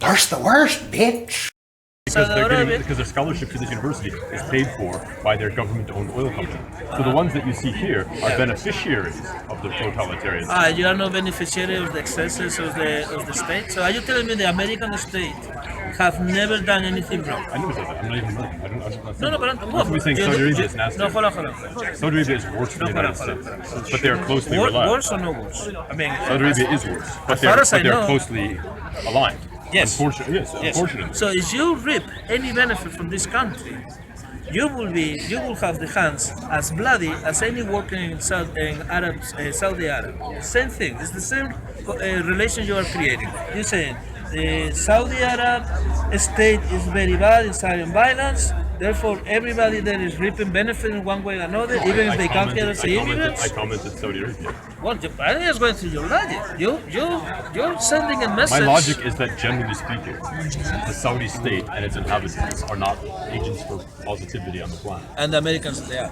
There's the worst, bitch. Because their scholarship to this university is paid for by their government-owned oil company. So the ones that you see here are beneficiaries of the totalitarian. You are not beneficiary of the excesses of the state. So are you telling me the American state have never done anything wrong? I never said that. I'm not even American. No, but I'm saying Saudi Arabia is nasty. No, hold on. Saudi Arabia is worse than the United States, but they are closely aligned. Worse or no worse? I mean, Saudi Arabia is worse, but they're closely aligned. Yes. Unfortunately. So if you reap any benefit from this country, you will have the hands as bloody as any worker in Saudi Arabia. Same thing. It's the same relation you are creating. You're saying the Saudi Arab state is very bad in Syrian violence. Therefore, everybody there is reaping benefit in one way or another, even if they come here as immigrants. I commented Saudi Arabia. Well, I think it's going through your logic. You're sending a message. My logic is that, generally speaking, the Saudi state and its inhabitants are not agents for positivity on the planet. And the Americans, they are.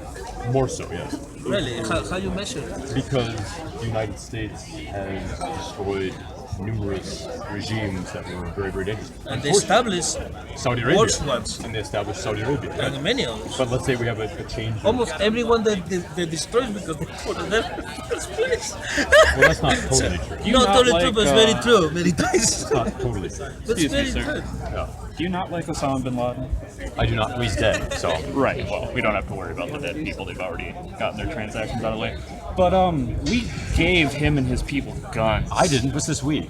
More so, yes. Really? How you measure it? Because the United States has destroyed numerous regimes that were very, very dangerous. And they established Saudi Arabia. worse ones. And they established Saudi Arabia. And many others. But let's say we have a change. Almost everyone that they destroyed because they put them there in the first place. Well, that's not totally true. Not totally true, but it's very true. Many times. It's not totally true. But it's very true. No. Do you not like Osama bin Laden? I do not. Well, he's dead, so. Right, well, we don't have to worry about the dead people. They've already gotten their transactions out of the way. But we gave him and his people guns. I didn't. What's this we?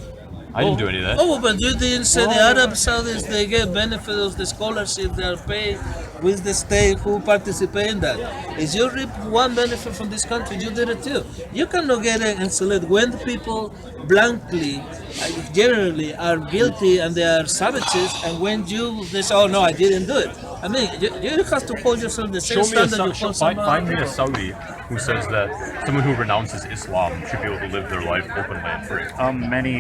I didn't do any of that. Oh, but you didn't say the Arab Saudis, they get benefit of the scholarship they are paid with the state who participate in that. If you reap one benefit from this country, you did it too. You cannot get it and select when the people blankly, generally, are guilty and they are savages, and when they say, oh no, I didn't do it. I mean, you have to hold yourself the same standard you hold someone. Find me a Saudi who says that someone who renounces Islam should be able to live their life openly and free.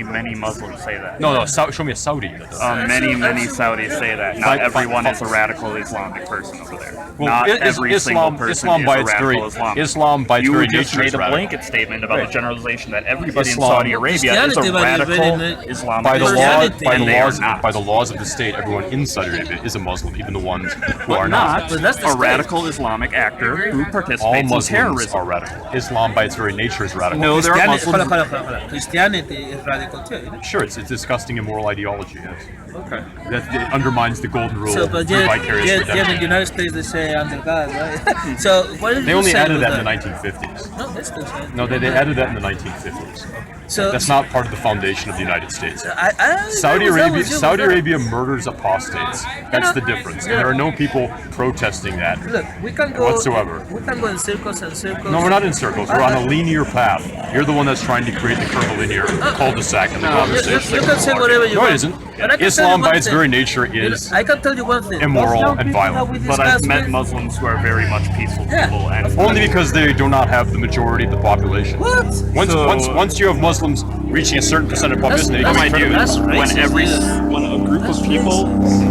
Many Muslims say that. No, show me a Saudi that does. Many Saudis say that. Not everyone is a radical Islamic person over there. Well, Not every single person Islam is by a its radical very Islamic. Islam by its You very just nature made is a radical. blanket statement about the generalization that everybody in Islam- Saudi Arabia is a Christianity radical Islamic person. By the laws of the state, everyone in Saudi Arabia is a Muslim, even the ones who are not. But that's the a state. radical Islamic actor who All participates in Muslims terrorism. are radical. Islam by its very nature is radical. No, there are Christianity, Muslims. Christianity is radical too. You know? Sure, it's a disgusting immoral ideology. Yes. Okay. That it undermines the golden rule So, of but vicarious in redemption. the United States they say under God, right? So what did They you only say added with that in the 1950s. No, that's still saying. No, they added that in the 1950s. So That's not part of the foundation of the United States. I Saudi was Arabia, with you, Saudi but- Arabia murders apostates. That's the difference. And there are no people protesting that Look, we can go whatsoever. We can go in circles and circles. No, we're not in circles. We're on a linear path. You're the one that's trying to create the curvilinear cul-de-sac in the You conversation. can say whatever you No, want. it isn't. But I can tell you Islam, by one its thing. very nature, is I can tell you one thing. immoral Those young and people that violent. we But I've discussed met with- Muslims who are very much peaceful people, and only because they do not have the majority of the population. What? Once you have Muslims reaching a certain percent of population, they That's become my dude. criminals. That's racist. when a group of people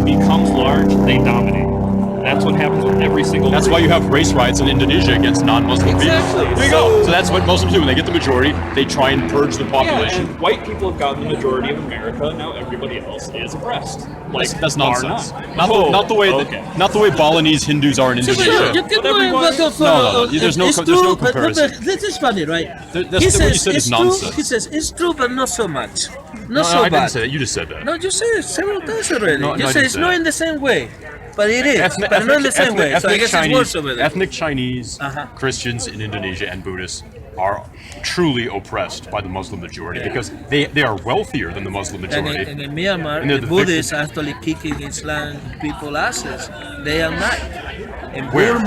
becomes large, they dominate. That's what happens with every single. That's group. why you have race riots in Indonesia against non-Muslim Exactly. people. There you go. So that's what Muslims do. When they get the majority, they try and purge the Yeah, population. and white people have gotten the majority of America. Now everybody else is oppressed. Like That's bar nonsense. none. Not the way Okay. not the way Balinese Hindus are in So, but Indonesia. you keep But going everyone- back and forth. No, there's no It's co- there's no true, but comparison. this is funny, right? That's what you said is it's true. nonsense. He says it's true, but not so much. Not No, so I bad. didn't say that. You just said that. No, you said it several times already. No, you I say didn't it's say not that. in the same way, but it is. But not in the same way. So I guess it's worse over there. Ethnic Chinese, Uh-huh. Christians in Indonesia, and Buddhists are truly oppressed by the Muslim majority because they are wealthier than the Muslim majority. And in Myanmar, And they're the the Buddhists are actually kicking Islam people asses day and night. In Where?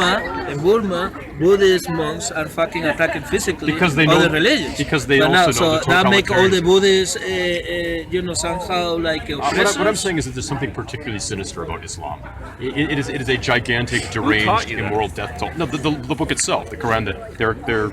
Burma, Buddhist monks are fucking attacking physically Because they know- other religions. because they But also now, know so the that make all the totalitarians- Buddhists, somehow like What I'm oppressors. saying is that there's something particularly sinister about Islam. It is a gigantic, taught deranged, you that? immoral death toll. No, the book itself, the Quran, that they're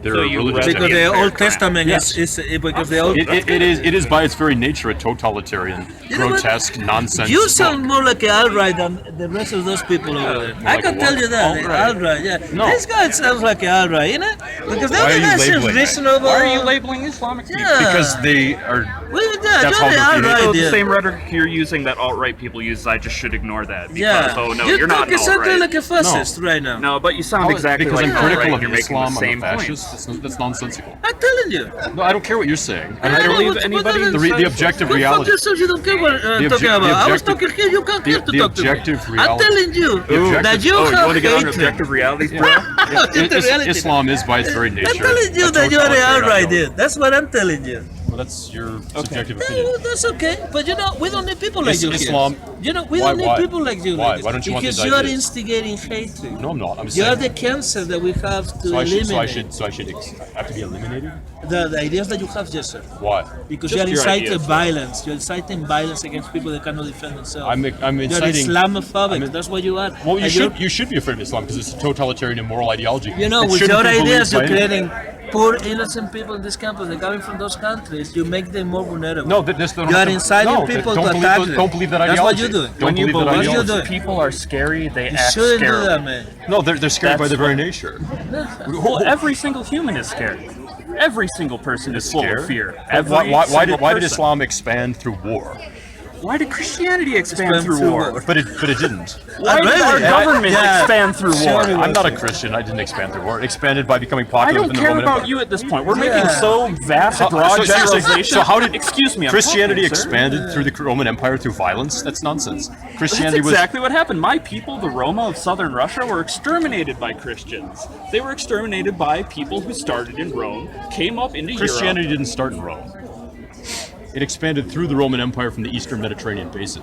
their So you religious read Because text. the entire Old Quran. Testament Yes. is because the Old. It is by its very nature a totalitarian, You know what? grotesque, nonsense. You sound book. more like an alt-right than the rest of those people over there. I like can a tell what? you that. Alt-right. Alt-right, yeah. No. This guy sounds like an alt-right, you know? Because the Why other are you guy seems labeling it? reasonable. Why are you labeling Islamic people? Yeah. Because they are. Well, yeah, That's you're how the they're alt-right, So the yeah. same rhetoric you're using that alt-right people use, I just should ignore that. Because, Yeah. oh no, you're not an talking something alt-right. like a fascist right now. No, but you sound exactly because like I'm an alt-right. critical and of You're making Islam. the I'm a same point. fascist. That's nonsensical. I'm telling you. No, I don't care what you're saying. I I don't care don't what know what anybody that is. the objective Go fuck reality. yourself, you don't care what I'm The talking obje- about. the I was objective- talking here, you can't care to the talk to me. objective I'm reality- telling you objective- that you Oh, you have want to get on hatred. objective realities, bro? Reality. Islam is by its very nature. I'm telling you a that you are the totalitarian alt-right, ideology. dude. That's what I'm telling you. Well, that's your subjective Yeah, opinion. well, that's okay, but you know, we don't need people like you Islam- here. You know, we Why- don't need why? people like you. Why? Like this. Why don't you want because these you are ideas? instigating hatred. No, I'm not. I'm You are saying. the cancer that we have to So I eliminate. should have to be eliminated. The ideas that you have, yes, sir. Why? Because Just you are your inciting ideas, violence. You're inciting violence against people that cannot defend themselves. I'm You're inciting. Islamophobic. That's what you are. Well, And you're- you should be afraid of Islam because it's a totalitarian immoral ideology. You know, It with shouldn't your be believed ideas, you're by anyone. creating poor, innocent people in this campus. They're coming from those countries. You make them more vulnerable. No, this You are inciting people to attack them. Don't believe that That's ideology. what you're doing. Don't When you believe that believe you're ideology. doing. people are scary, they You act shouldn't scary. do that, man. No, they're scared by That's their very nature. Well, every single human is scared. Every single person is full of fear. Every Why single did person. Islam expand through war? Why did Christianity expand Expand through through war? war. But it didn't. Why did our Really? government Yeah. expand through war? Sure. I'm not a Christian. I didn't expand through war. It expanded by becoming I popular don't within the care Roman about Empire. you at this point. We're making Yeah. so vast, So- broad so- so- generalizations. so how did- Excuse me, I'm Christianity talking, sir. expanded through the Roman Empire through violence? That's nonsense. That's Christianity exactly what happened. My people, the Roma of southern Russia, were exterminated by Christians. They were exterminated by people who started in Rome, came up into Christianity Europe. didn't start in Rome. It expanded through the Roman Empire from the Eastern Mediterranean basin.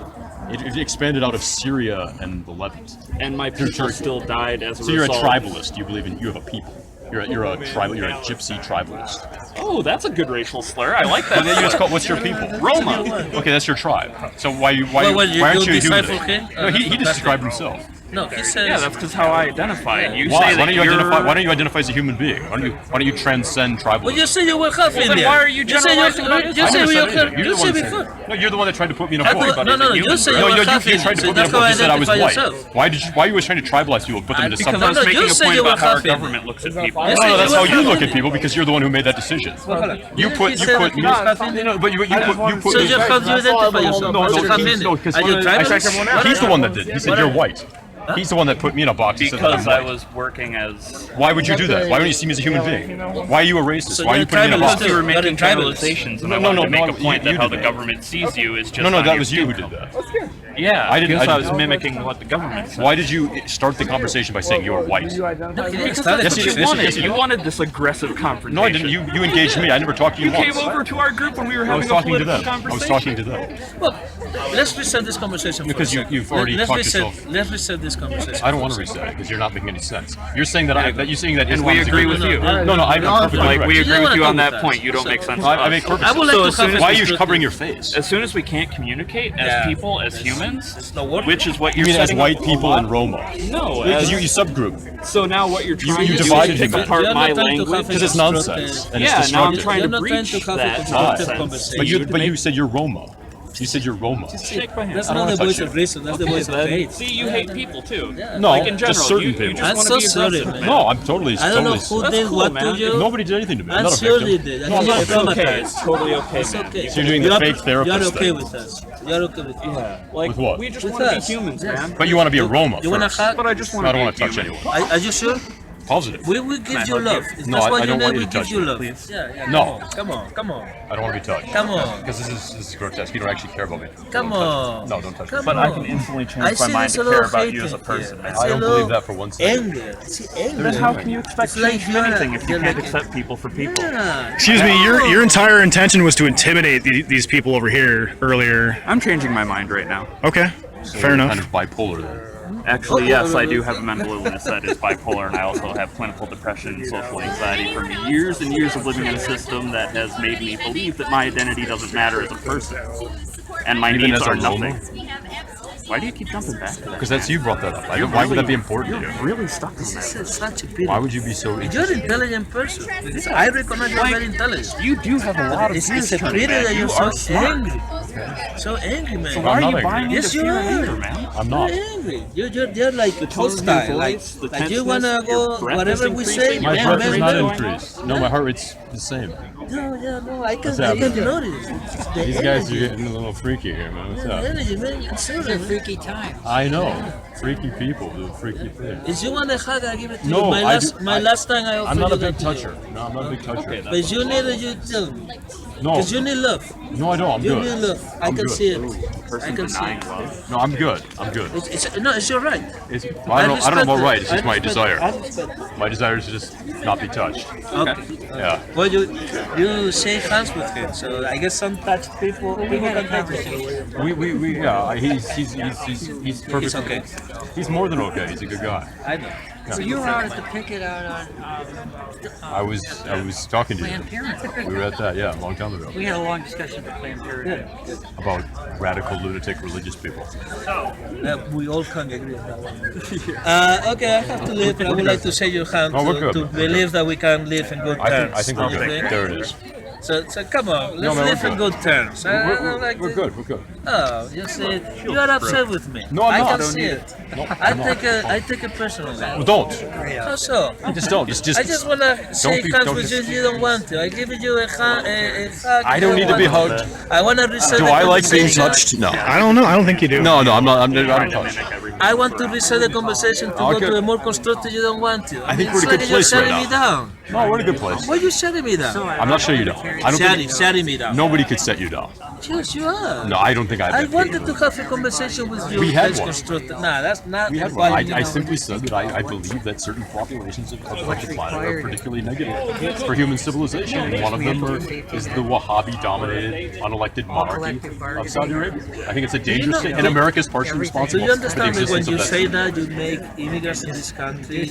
It expanded out of Syria and the Levant. And my people Turkey. still died as a So you're a result. tribalist. You believe in you have a people. You're a gypsy tribalist. Oh, that's a good racial slur. I like that. But then it's called, what's your people? Roma. Okay, that's your tribe. So why you aren't you a human? decipher him? No, he just described himself. No, he says. Yeah, that's because how I identify. You Why? say Why that don't you you're... identify? Why don't you identify as a human being? Why don't you transcend tribalism? Well, you say you were half Indian. then why are you You say generalizing about you I say never you said anything. you You're the say one that before. said- No, you're the one that tried to put me in a I box. thought- No, you say No, you were you half tried to Indian. put So me in a that's how box. I You said I was identify white. yourself. Why are you always trying to tribalize people and put them into Because something? I was No, making you a said point you were about how our half Indian. government looks at people. Yes, No, you that's were how you half look at Indian. people because you're the one who made that decision. You put he said me. that he was half Indian. No, but you put. So you how do you identify yourself? No, As a half he's Indian? because Are you a tribalist? he's the one that did. He said What you're are- white. He's the one that put me in a box. He said that Because I'm I white. was working as... Why would you do that? Why don't you see me as a human being? Why are you a racist? So Why are you're you putting me in a tribalist box? Because you were You're a making tribalist. generalizations, and I No, wanted no, to make no, a point you that how did the that. government sees you is just No, on that your was you who skin did that. Yeah, I didn't- because I I was didn't- mimicking what the government said. Why did you start the conversation by saying you're white? No, he didn't Because start that's it. what you yes, wanted. yes, You wanted this aggressive confrontation. No, I didn't. You engaged me. I never talked to you You once. came over to our group when we were I was having a talking to political them. I was conversation. talking to them. Well, let's reset this conversation. for Because a second. you've already Let's talked reset, yourself. Let's reset this conversation. I don't want to reset it because you're not making any sense. You're saying that you're saying that And Islam we is a agree good with religion. you. No, I'm perfectly Like, correct. we You agree don't with you wanna on talk that about point. that. You don't So- make sense. I make perfect I would sense. like as to soon have as Why are a you discussion. covering your face? As soon as we can't communicate as Yeah. people, as humans, It's not working. which is what You you're mean as setting white up- people in Roma? No, Because as, you subgroup. so now what you're trying you to do divided is pick humanity. apart You're my not trying to have language. a Because it's constructive- nonsense and Yeah, it's now I'm destructive. trying You're to not trying breach to have a that constructive nonsense. conversation. But you said you're Roma. You said you're Roma. Shake my hand. That's I don't not the wanna voice touch of you. reason. That's the voice of hate. See, you hate people too. No, like in general, just certain you people. just I'm want so to be sorry, aggressive, man. man. No, I'm totally. I don't know who That's did cool, what man. to you. Nobody did anything to me. I'm I'm not a sure victim. they did. No, I'm not a It's okay. traumatized. It's totally okay, It's man. okay. So you're doing the fake You're therapist okay thing. with us. You're okay with us. Yeah, like With what? we just With want to be us. humans, Yes. man. But you want to be a Roma You want to first. hug? But I just want I to don't be want to touch human. anyone. Are you sure? Positive. We will give Can I you hug love. you? If No, that's I what you don't need, want you we to give touch you me, love. please. Yeah, No. Come on. Come on. I don't want to be touched. Come on. Because this is grotesque. You don't actually care about me. Come Don't touch on. me. No, don't touch Come me. But on. I can instantly I change my see mind there's to a care little about you hate as a in person. here. man. see I a don't little believe that for one second. Anger. See anger. Then how can you expect It's like change from you're anything if you you're can't like- accept people for people? Yeah. Excuse me, your entire intention was to intimidate these people over here earlier. I'm changing my mind right now. Okay, fair enough. Kind of bipolar then. Actually, yes, I do have a mental illness that is bipolar, and I also have clinical depression and social anxiety from years and years of living in a system that has made me believe that my identity doesn't matter as a person, and my Even needs as a are Roma? nothing. Why do you keep jumping back to that? Because that's you brought that up. Why would that be important to you? You're really stuck on This that. is such a pity. Why would you be so You're interested? an intelligent person. I recognize you're very intelligent. You do have a lot of It's fears a turned pity back. that you're You so are smart. angry. So angry, man. So why are I'm you not buying angry. into Yes, you fear are. and anger, man? I'm not. You're angry. You're like tone of your hostile. voice, the Like you tenseness, wanna your go breath whatever is we increasing, say. your My bam, heart bam, is not bam. increased. No, my heart rate's the same. No, I can happening? notice. The These guys are energy. getting a little freaky here, man. What's The up? energy, man. It's so It's a freaky time. I know. Freaky people do freaky things. If you want a hug, I give it to No, you. I do- Last time I offered I'm not you a big that to toucher. you. No, I'm not a big toucher. Okay, But you need it, you tell me. No, Because you need love. no, I don't. I'm You need good. love. I I'm can good. see it. I Person can see denying it. love. No, I'm good. I'm good. It's your right. It's, well, I don't know respect about it. right. It's just I my respect desire. it. I respect it. My desire is to just not be touched. Okay. Yeah. Well, you shake hands with him, so I guess some touched people can touch him. We yeah. He's perfect. He's okay. He's more than okay. He's a good guy. I know. So you were out at the picket out on I was talking to you. Planned Parenthood. We were at that, yeah, a long time ago. We had a long discussion with Planned Parenthood. About radical lunatic religious people. We all can agree on that one. Okay, I have to leave, but I would like to shake your hand Oh, we're good. to believe that we can live in good terms. I think we're good. Okay? There it is. So come on, let's No, man, live we're in good. good terms. I don't like We're this. good. We're good. Oh, you see, you are upset with me. No, I'm I not. can I don't see need it. No, I I'm not. take it personally. Well, don't. How so? Just don't. Just. I just wanna shake hands don't with just- you. You don't want to. I give you a hug. I don't need to be want hugged. I wanna reset Do the I like being conversation. touched? No. I don't know. I don't think you do. No, I'm not. I'm not Trying to touched. mimic every I want to reset the conversation to go Okay. to a more constructive. You don't want to. I think mean, we're in a it's good like place you're right shutting now. me down. No, we're in a good place. Why are you shutting me down? I'm not sure you don't. I don't Shutting me down. Nobody could set you down. Yes, you are. No, I don't think I I've wanted to have a conversation with you. We had that's one. constructive. Nah, that's not. We had why, one. you I know, simply said that I believe that certain populations of the planet are particularly negative for human civilization. And one of them is the Wahhabi-dominated, unelected monarchy of Saudi Arabia. I think it's a dangerous thing, and America is partially Do responsible you for the understand that when existence you of that. say that, you make immigrants in this country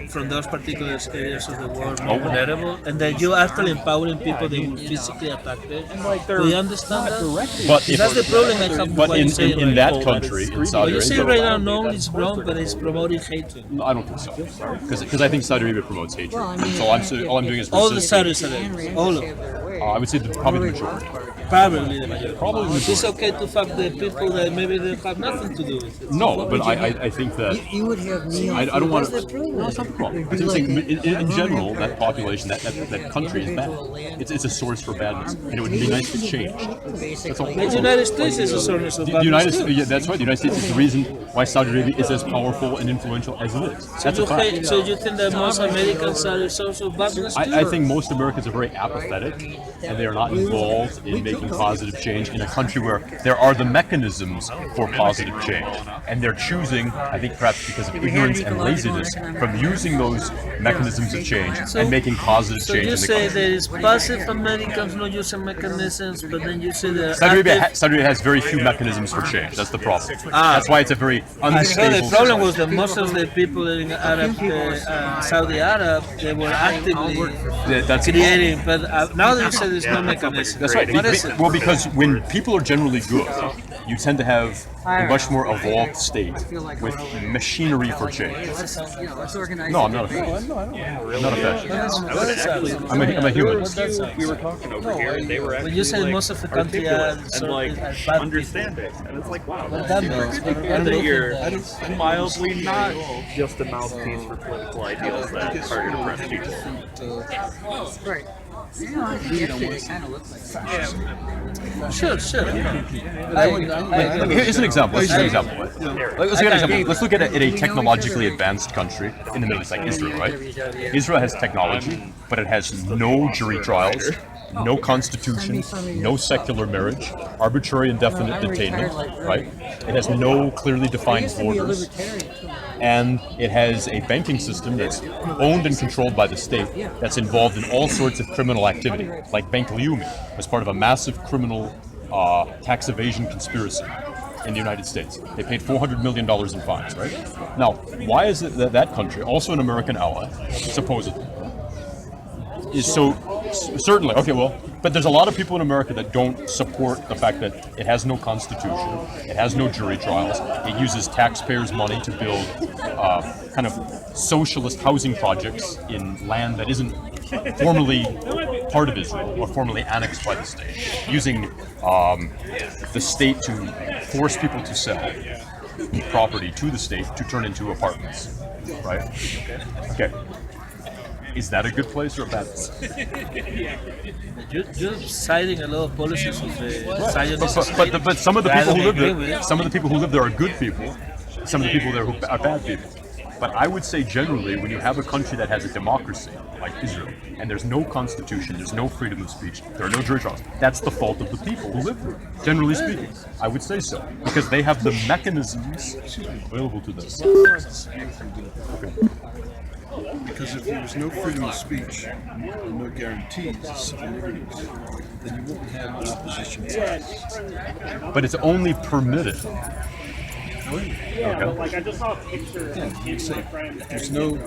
from those particular areas of the world more vulnerable, and that you're actually empowering people that will physically attack them? Do you understand that? But if, That's the problem I have with but what you say in right that now. country, in What Saudi you say right Arabia, now, not only is wrong, but it's promoting hatred. no, I don't think so. Because I think Saudi Arabia promotes hatred. So all I'm doing is All the resisting. Saudis are all of them. I would say probably the majority. Probably the majority. Probably the It's majority. okay to fuck the people that maybe they have nothing to do with it. No, but I think that You would have me. I don't want to. No, it's not the problem. I'm just saying, in general, that population, that country is bad. It's a source for badness, and it would be nice to change. That's all. The United States is a source of The United badness, States, too. yeah, that's right. The United States is the reason why Saudi Arabia is as powerful and influential as it is. That's a fact. So you think that most Americans are a source of badness too? I think most Americans are very apathetic, and they are not involved in making positive change in a country where there are the mechanisms for positive change, and they're choosing, I think perhaps because of ignorance and laziness, from using those mechanisms of change and making positive So change you in the say country. there is passive Americans not using mechanisms, but then you say that Saudi Arabia, active. Saudi Arabia has very few mechanisms for change. That's the problem. That's why it's a very So unstable the problem was society. that most of the people in Arab, Saudi Arab, they were actively That's creating, but now they say there's no mechanism. That's right. What is it? Well, because when people are generally good, you tend to have a much more evolved state with machinery for change. Let's organize. No, I'm not a fascist. I'm not a fascist. What is that? I'm a human. We were talking over here, and they were When actually you say most of the country are and like bad people. understanding, and it's like wow. What that means? And that you're mildly not just a mouthpiece for political ideals that target oppressed people. Right. You know, I think actually they kind of look like. Sure. Here's an example. Let's look at an example. Let's look at a technologically advanced country in the Middle East, like Israel, right? Israel has technology, but it has no jury trials, no constitution, no secular marriage, arbitrary indefinite detainment, right? It has no clearly defined borders, and it has a banking system that's owned and controlled by the state that's involved in all sorts of criminal activity, like Bank Leumi was part of a massive criminal tax evasion conspiracy in the United States. They paid $400 million in fines, right? Now, why is it that that country, also an American ally, supposedly, is so certainly, okay, well, But there's a lot of people in America that don't support the fact that it has no constitution, it has no jury trials, it uses taxpayers' money to build kind of socialist housing projects in land that isn't formally part of Israel or formally annexed by the state, using the state to force people to sell property to the state to turn into apartments, right? Okay. Is that a good place or a bad place? You're citing a lot of policies of the Zionists. But some of the people who live agree there, with. some of the people who live there are good people. Some of the people there who are bad people. But I would say generally, when you have a country that has a democracy like Israel, and there's no constitution, there's no freedom of speech, there are no jury trials, that's the fault of the people who live there. Generally speaking, I would say so, because they have the mechanisms available to them. Because if there was no freedom of speech and no guarantees of civil liberties, then you wouldn't have an opposition class. But it's only permitted. Yeah, like I just saw a picture. Yeah, you say if there's no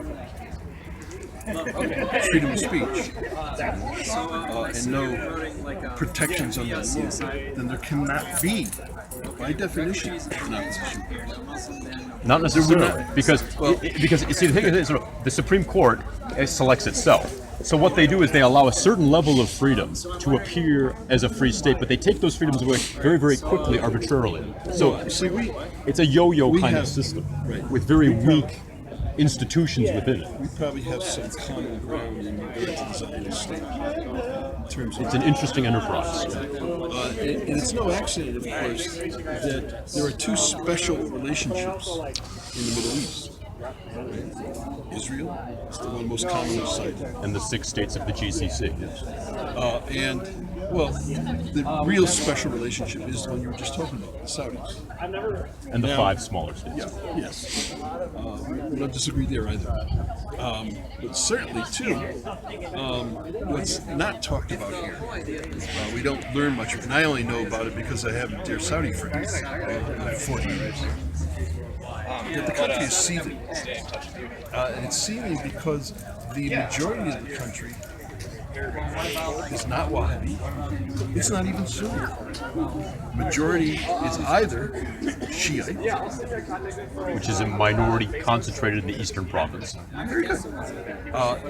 freedom of speech and no protections under the law, then there cannot be, by definition, an opposition class. Not necessarily, because you see, the thing is, the Supreme Court selects itself. So what they do is they allow a certain level of freedom to appear as a free state, but they take those freedoms away very, very quickly, arbitrarily. So it's a yo-yo kind of system with very weak institutions within it. We probably have some common ground in regard to the Zionist state. In terms of It's an interesting enterprise. and it's no accident, of course, that there are two special relationships in the Middle East. Israel is the one most commonly cited. And the 6 states of the GCC. And, well, the real special relationship is the one you were just talking about, the Saudis. And the Now- 5 smaller states. Yeah, yes. We don't disagree there either. But certainly, too, what's not talked about here, we don't learn much of it, and I only know about it because I have dear Saudi friends for years. That the country is seething. And it's seething because the majority of the country is not Wahhabi. It's not even Sunni. Majority is either Shiite, Which is a minority concentrated in the eastern province. very good,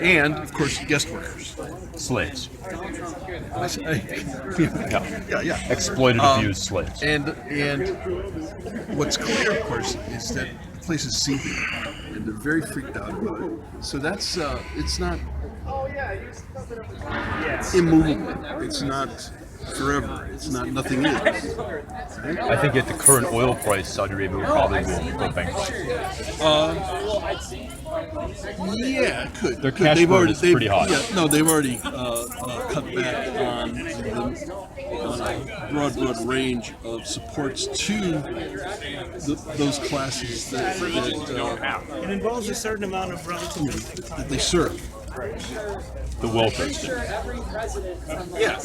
and of course guest workers. Slaves. Yeah. Exploited, abused slaves. And what's clear, of course, is that the place is seething, and they're very freaked out about it. So that's it's not immovable. It's not forever. It's not nothing is. I think at the current oil price, Saudi Arabia probably will go bankrupt. Yeah, it could. Their cash burn is pretty high. Yeah, no, they've already cut back on a broad range of supports to those classes that It involves a certain amount of that they serve. The welfare state. Yeah,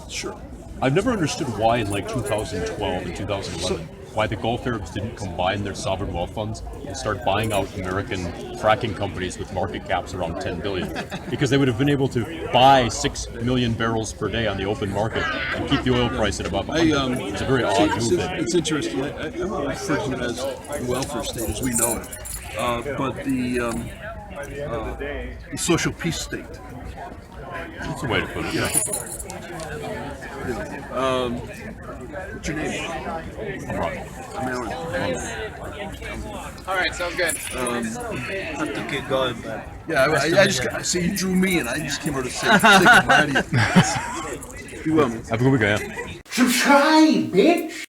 sure. I've never understood why in like 2012 and 2011, why the Gulf Arabs didn't combine their sovereign wealth funds and start buying out American fracking companies with market caps around 10 billion. Because they would have been able to buy 6 million barrels per day on the open market and keep the oil price at above 100. It's a very odd move. It's interesting. I don't refer to it as the welfare state as we know it, but the social peace state. That's a way to put it. Yeah. What's your name? I'm wrong. I'm Alan. All right, sounds good. Have to keep going, but Yeah, I just see you drew me, and I just came over to say goodbye to you. Be well, man. Have a good weekend. Subscribe, bitch!